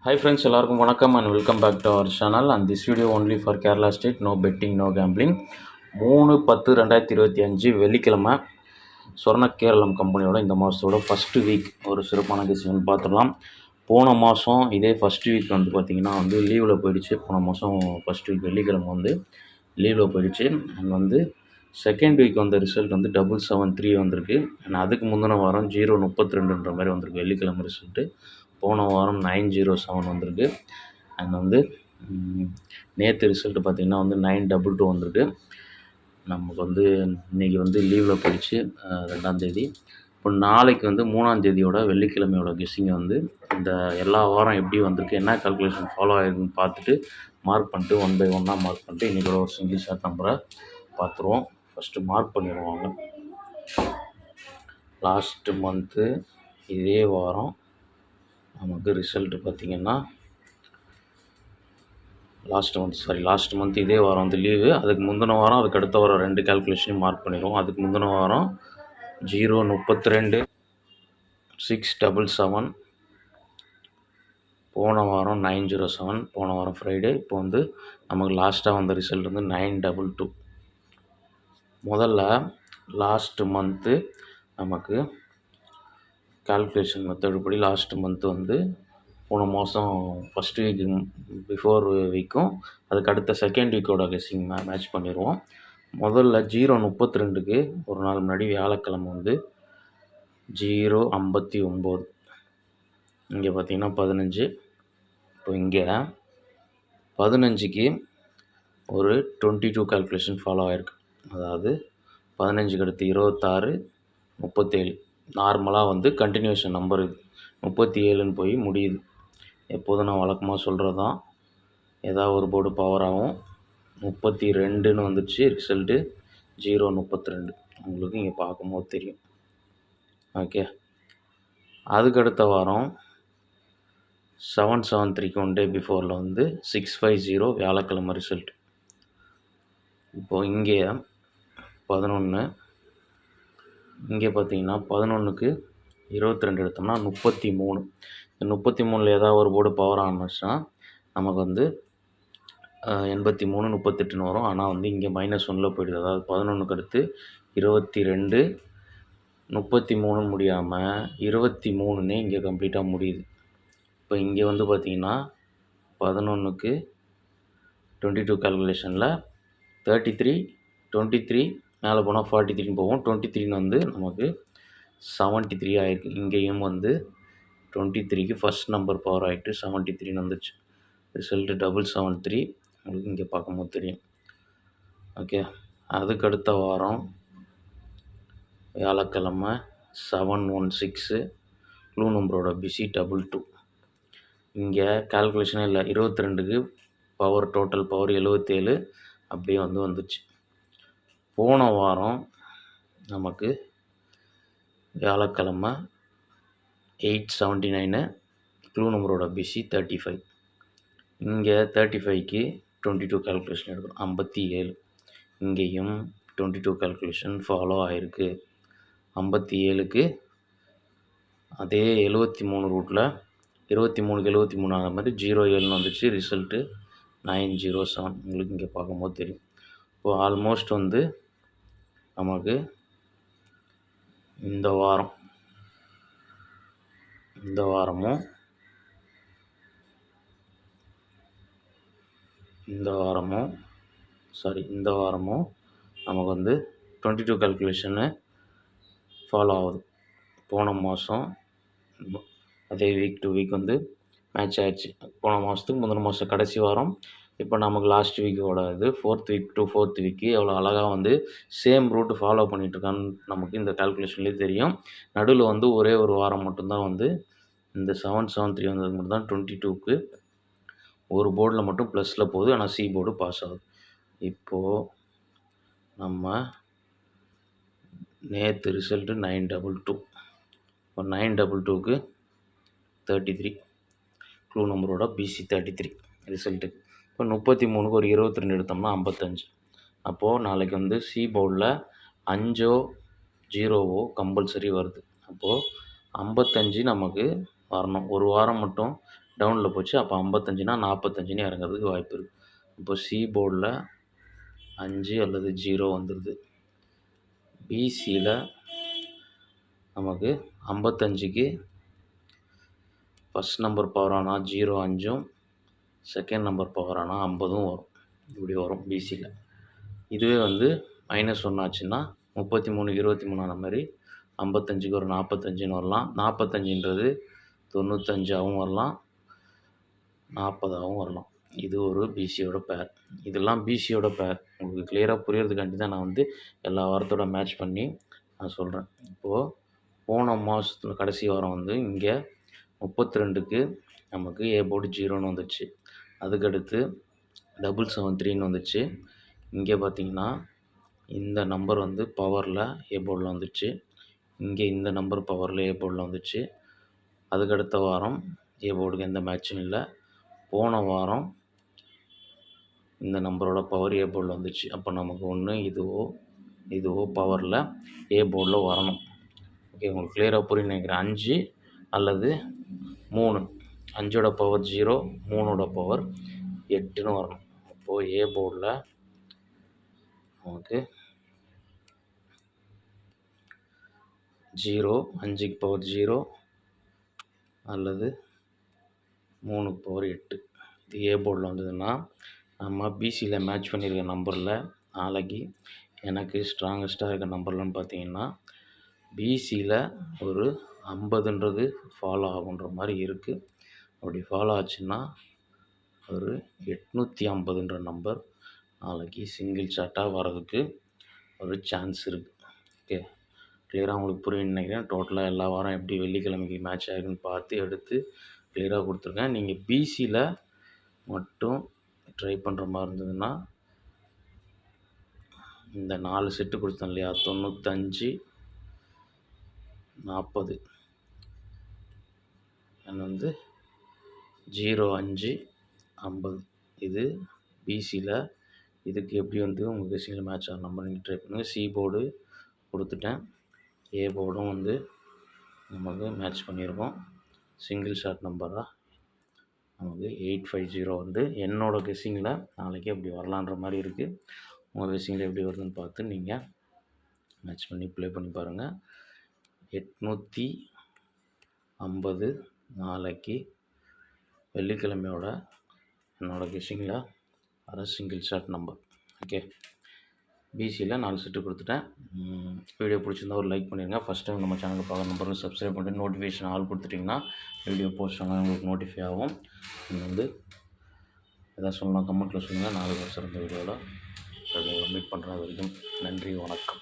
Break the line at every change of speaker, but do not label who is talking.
Hi friends, எல்லாருக்கும் வணக்கம் and welcome back to our channel and this video only for Kerala State, no betting, no gambling. 3/10/2025 வெள்ளிக்கிழமை சொர்ண கேரளம் கம்பெனியோட இந்த மாதத்தோட first week ஒரு சிறப்பான டிசிஷன் பார்த்துடலாம். போன மாதம் இதே ஃபஸ்ட் வீக் வந்து பார்த்திங்கன்னா லீவில் போயிடுச்சு. போன மாதம் ஃபஸ்ட் வீக் வெள்ளிக்கிழமை லீவில் போயிடுச்சு. அண்ட் செகண்ட் வீக் வந்த ரிசல்ட் 773 வந்திருக்கு. அண்ட் அதுக்கு முந்தின வாரம் 032 மாதிரி வந்திருக்கு வெள்ளிக்கிழமை ரிசல்ட்டு. போன வாரம் 907 வந்திருக்கு. அண்ட் நேற்று ரிசல்ட்டு பார்த்திங்கன்னா 922 வந்திருக்கு. நமக்கு இன்றைக்கி லீவில் போயிடுச்சு 2ஆம் தேதி. இப்போ நாளைக்கு 3ஆம் தேதியோட வெள்ளிக்கிழமையோட கெஸ்ஸிங்கை இந்த எல்லா வாரம் எப்படி வந்திருக்கு, என்ன கால்குலேஷன் ஃபாலோ ஆகிருக்குன்னு பார்த்துட்டு மார்க் பண்ணிட்டு 1 by 1 மார்க் பண்ணிட்டு இன்றைக்கி ஒரு சிங்கிள் ஷாட் நம்பரை பார்த்துருவோம். ஃபஸ்ட்டு மார்க் பண்ணிடுவாங்க. லாஸ்ட்டு மந்த்து இதே வாரம் நமக்கு ரிசல்ட்டு பார்த்திங்கன்னா லாஸ்ட் மந்த் இதே வாரம் லீவு. அதுக்கு முந்தின வாரம் அதுக்கு அடுத்த வாரம் 2 கால்குலேஷனையும் மார்க் பண்ணிடுவோம். அதுக்கு முந்தின வாரம் 032 677, போன வாரம் 907, போன வாரம் ஃப்ரைடே. இப்போ நமக்கு லாஸ்ட்டாக வந்த ரிசல்ட் 922. முதல்ல லாஸ்ட்டு மந்த்து நமக்கு கால்குலேஷன் மெத்தடு படி லாஸ்ட்டு மந்த்து போன மாதம் ஃபஸ்ட் வீக் பிஃபோர் வீக்கும் அதுக்கு அடுத்த செகண்ட் வீக்கோட கெஸ்ஸிங் மேட்ச் பண்ணிடுவோம். முதல்ல 032க்கு ஒரு நாள் முன்னாடி வியாழக்கிழமை 059, இங்கே பார்த்திங்கன்னா 15. இப்போ இங்கே 15க்கு ஒரு 22 கால்குலேஷன் ஃபாலோ ஆகிருக்கு. அதாவது 15க்கு அடுத்து 26, 37. நார்மலாக கண்டினியூஷன் நம்பர் இது 37ன்னு போய் முடியுது. எப்போதும் நான் வழக்கமாக சொல்கிறது தான், ஏதாவது ஒரு போர்டு பவர் ஆகும். 32ன்னு வந்துடுச்சு ரிசல்ட்டு. 032 உங்களுக்கு இங்கே பார்க்கும்போது தெரியும். ஓகே, அதுக்கடுத்த வாரம் 773க்கு 1 டே பிஃபோரில் 650 வியாழக்கிழமை ரிசல்ட். இப்போது இங்கே 11, இங்கே பார்த்தீங்கன்னா 11க்கு 22 எடுத்தோம்னா 33. இந்த 33ல் ஏதாவது ஒரு போர்டு பவர் ஆனிச்சுன்னா நமக்கு 83, 38ன்னு வரும். ஆனால் இங்கே -1ல் போயிடுது. அதாவது 11க்கு அடுத்து 22, 33 முடியாமல் 23ன்னே இங்கே கம்ப்ளீட்டாக முடியுது. இப்போ இங்கே பார்த்தீங்கன்னா 11க்கு 22 கால்குலேஷனில் 33, 23 மேலே போனால் 43ன்னு போகும். 23ன்னு நமக்கு 73 ஆகிருக்கு. இங்கேயும் 23க்கு ஃபஸ்ட் நம்பர் பவர் ஆகிட்டு 73ன்னு வந்துச்சு. ரிசல்ட்டு 773 உங்களுக்கு இங்கே பார்க்கும்போது தெரியும். ஓகே, அதுக்கு அடுத்த வாரம் வியாழக்கிழமை 716 க்ளூ நம்பரோட பிசி 22. இங்கே கால்குலேஷனே இல்லை. 22க்கு டோட்டல் பவர் 77 அப்படியே வந்துச்சு. போன வாரம் நமக்கு வியாழக்கிழமை 879 க்ளூ நம்பரோட பிசி 35. இங்கே 35க்கு 22 கால்குலேஷன் எடுக்கணும், 57. இங்கேயும் 22 கால்குலேஷன் ஃபாலோ ஆகிருக்கு. 57க்கு அதே 73 ரூட்டில் 23க்கு 73 ஆன மாதிரி 07ன்னு வந்துச்சு. ரிசல்ட்டு 907 உங்களுக்கு இங்கே பார்க்கும்போது தெரியும். இப்போது ஆல்மோஸ்ட் நமக்கு இந்த வாரமும் நமக்கு 22 கால்குலேஷனு ஃபாலோ ஆகுது. போன மாதம் அதே வீக் டு வீக் மேட்ச் ஆகிடுச்சு. போன மாதத்துக்கு முந்தின மாதம் கடைசி வாரம். இப்போ நமக்கு லாஸ்ட் வீக்கோட 4th வீக் டு 4th வீக்கு எவ்வளோ அழகாக சேம் ரூட்டு ஃபாலோ பண்ணிகிட்ருக்கான்னு நமக்கு இந்த கால்குலேஷன்லேயே தெரியும். நடுவில் ஒரே ஒரு வாரம் மட்டும்தான் இந்த 773 வந்தது மட்டும்தான் 22க்கு ஒரு போர்டில் மட்டும் ப்ளஸில் போகுது. ஆனால் சி போர்டு பாஸ் ஆகுது. இப்போது நம்ம நேற்று ரிசல்ட்டு 922. இப்போ 922க்கு 33 க்ளூ நம்பரோட பிசி 33 ரிசல்ட்டு. இப்போ 33க்கு ஒரு 22 எடுத்தோம்னா 55. அப்போது நாளைக்கு சி போர்டில் 5 0 கம்பல்சரி வருது. அப்போது 55 நமக்கு வரணும். ஒரு வாரம் மட்டும் டவுனில் போச்சு. அப்போ 55னா 45ன்னு இறங்குறதுக்கு வாய்ப்பு இருக்குது. இப்போ சி போர்டில் 5 அல்லது 0 வந்துடுது. பிசியில் நமக்கு 55க்கு ஃபஸ்ட் நம்பர் பவரானா 0 5ம், செகண்ட் நம்பர் பவரானா 50ம் வரும். இப்படி வரும் பிசியில். இதுவே வந்து -1 ஆச்சுன்னா 33 23 ஆன மாதிரி 55க்கு ஒரு 45ன்னு வரலாம். 45ன்றது 95ஆகவும் வரலாம், 40ஆகவும் வரலாம். இது ஒரு பிசியோட பேர். இதெல்லாம் பிசியோட பேர். உங்களுக்கு கிளியராக புரியறதுக்காண்டி தான் நான் வந்து எல்லா வாரத்தோட மேட்ச் பண்ணி நான் சொல்கிறேன். இப்போது போன மாதத்துல கடைசி வாரம் வந்து இங்கே 32க்கு நமக்கு ஏ போர்டு 0ன்னு வந்துச்சு. அதுக்கடுத்து 773ன்னு வந்துச்சு. இங்கே பார்த்தீங்கன்னா இந்த நம்பர் வந்து பவரில் ஏ போர்டில் வந்துச்சு. இங்கே இந்த நம்பர் பவரில் ஏ போர்டில் வந்துச்சு. அதுக்கடுத்த வாரம் ஏ போர்டுக்கு எந்த மேட்சும் இல்லை. போன வாரம் இந்த நம்பரோட பவர் ஏ போர்டில் வந்துச்சு. அப்போ நமக்கு ஒன்று இதுவோ பவரில் ஏ போர்டில் வரணும். ஓகே, உங்களுக்கு கிளியராக புரியும் நினைக்கிறேன். 5 அல்லது 3. 5ஓட பவர் 0, 3ஓட பவர் 8ன்னு வரணும். அப்போது ஏ போர்டில் நமக்கு 0, 5க்கு பவர் 0 அல்லது 3க்கு பவர் 8. இது ஏ போர்டில் வந்ததுன்னா நம்ம பிசியில் மேட்ச் பண்ணியிருக்க நம்பரில் நாளைக்கு எனக்கு ஸ்ட்ராங்கஸ்ட்டாக இருக்க நம்பர்லன்னு பார்த்தீங்கன்னா பிசியில் ஒரு 50ன்றது ஃபாலோ ஆகுன்ற மாதிரி இருக்குது. அப்படி ஃபாலோ ஆச்சுன்னா ஒரு 850ன்ற நம்பர் நாளைக்கு சிங்கிள் ஷாட்டாக வர்றதுக்கு ஒரு சான்ஸ் இருக்குது. ஓகே, கிளியராக உங்களுக்கு புரியும்னு நினைக்கிறேன். டோட்டலாக எல்லா வாரம் எப்படி வெள்ளிக்கிழமைக்கு மேட்ச் ஆகுதுன்னு பார்த்து எடுத்து கிளியராக கொடுத்துருக்கேன். நீங்கள் பிசியில் மட்டும் ட்ரை பண்ணுற மாதிரி இருந்ததுன்னா இந்த 4 செட்டு கொடுத்தேன் இல்லையா, 95 40 வந்து 0 5 50. இது பிசியில். இதுக்கு எப்படி வந்து உங்கள் கெஸ்ஸிங்கில் மேட்ச் ஆகிற நம்பர் நீங்கள் ட்ரை பண்ணுங்கள். சி போர்டு கொடுத்துட்டேன். ஏ போர்டும் வந்து நமக்கு மேட்ச் பண்ணியிருக்கோம். சிங்கிள் ஷாட் நம்பராக நமக்கு 850 வந்து என்னோடய கெஸ்ஸிங்கில் நாளைக்கு அப்படி வரலான்ற மாதிரி இருக்குது. உங்கள் கெஸ்ஸிங்கில் எப்படி வருதுன்னு பார்த்து நீங்கள் மேட்ச் பண்ணி ப்ளே பண்ணி பாருங்கள். 850 நாளைக்கு வெள்ளிக்கிழமையோட என்னோடய கெஸ்ஸிங்கில் வர சிங்கிள் ஷாட் நம்பர். ஓகே, பிசியில் 4 செட்டு கொடுத்துட்டேன். வீடியோ பிடிச்சிருந்தா ஒரு லைக் பண்ணிடுங்க. ஃபஸ்ட் டைம் நம்ம சேனலுக்கு பார்க்குற நம்பரும் சப்ஸ்கிரைப் பண்ணிட்டு நோட்டிஃபிகேஷன் ஆல் கொடுத்துட்டிங்கன்னா வீடியோ போஸ்ட் ஆனால் உங்களுக்கு நோட்டிஃபை ஆகும். நீங்கள் வந்து எதாவது சொல்லலாம் கமெண்ட்டில் சொல்லுங்கள். நாளைக்கு சிறந்த வீடியோவில் மீட் பண்ணுற வரைக்கும் நன்றி, வணக்கம்.